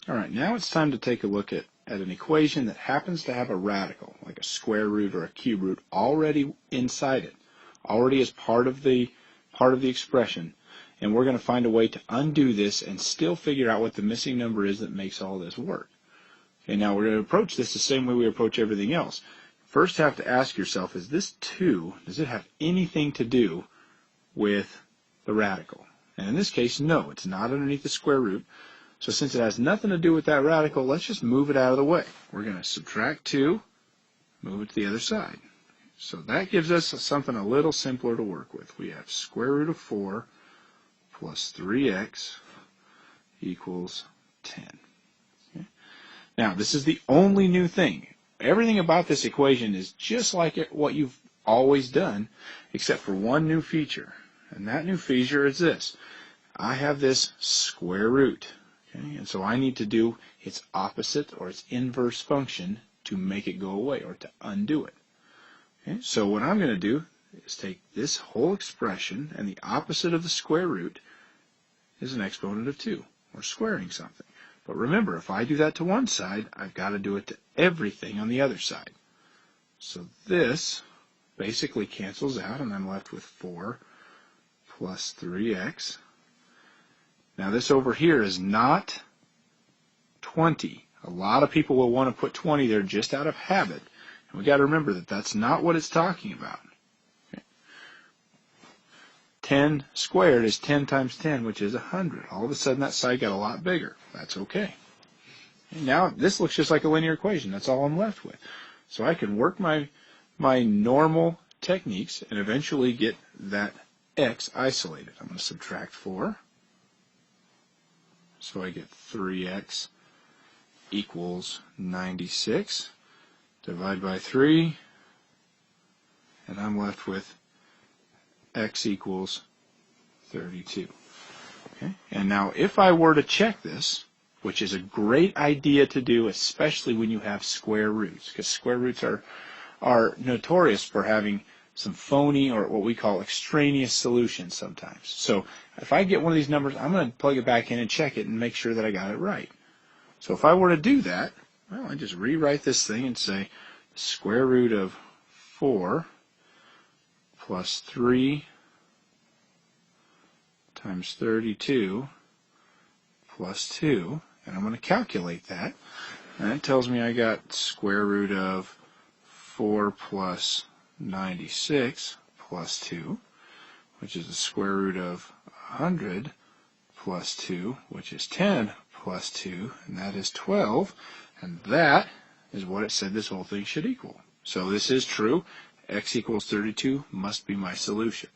All right, now it's time to take a look at an equation that happens to have a radical, like a square root or a cube root, already inside it, already as part of the expression. And we're going to find a way to undo this and still figure out what the missing number is that makes all this work. Okay, now we're going to approach this the same way we approach everything else. First, have to ask yourself, is this 2, does it have anything to do with the radical? And in this case, no, it's not underneath the square root. So since it has nothing to do with that radical, let's just move it out of the way. We're going to subtract 2, move it to the other side. So that gives us something a little simpler to work with. We have square root of 4 plus 3x equals 10. Okay. Now, this is the only new thing. Everything about this equation is just like what you've always done, except for one new feature. And that new feature is this. I have this square root. Okay, and so I need to do its opposite or its inverse function to make it go away or to undo it. Okay, so what I'm going to do is take this whole expression, and the opposite of the square root is an exponent of 2, or squaring something. But remember, if I do that to one side, I've got to do it to everything on the other side. So this basically cancels out, and I'm left with 4 plus 3x. Now this over here is not 20. A lot of people will want to put 20 there just out of habit. And we've got to remember that that's not what it's talking about. Okay. 10 squared is 10 times 10, which is 100. All of a sudden that side got a lot bigger. That's okay. And now this looks just like a linear equation. That's all I'm left with. So I can work my normal techniques and eventually get that x isolated. I'm going to subtract 4. So I get 3x equals 96. Divide by 3, and I'm left with x equals 32. Okay? And now if I were to check this, which is a great idea to do, especially when you have square roots, because square roots are notorious for having some phony or what we call extraneous solutions sometimes. So if I get one of these numbers, I'm going to plug it back in and check it and make sure that I got it right. So if I were to do that, well, I just rewrite this thing and say square root of 4 plus 3 times 32 plus 2, and I'm going to calculate that. And it tells me I got square root of 4 plus 96 plus 2, which is the square root of 100 plus 2, which is 10 plus 2, and that is 12, and that is what it said this whole thing should equal. So this is true. X equals 32 must be my solution.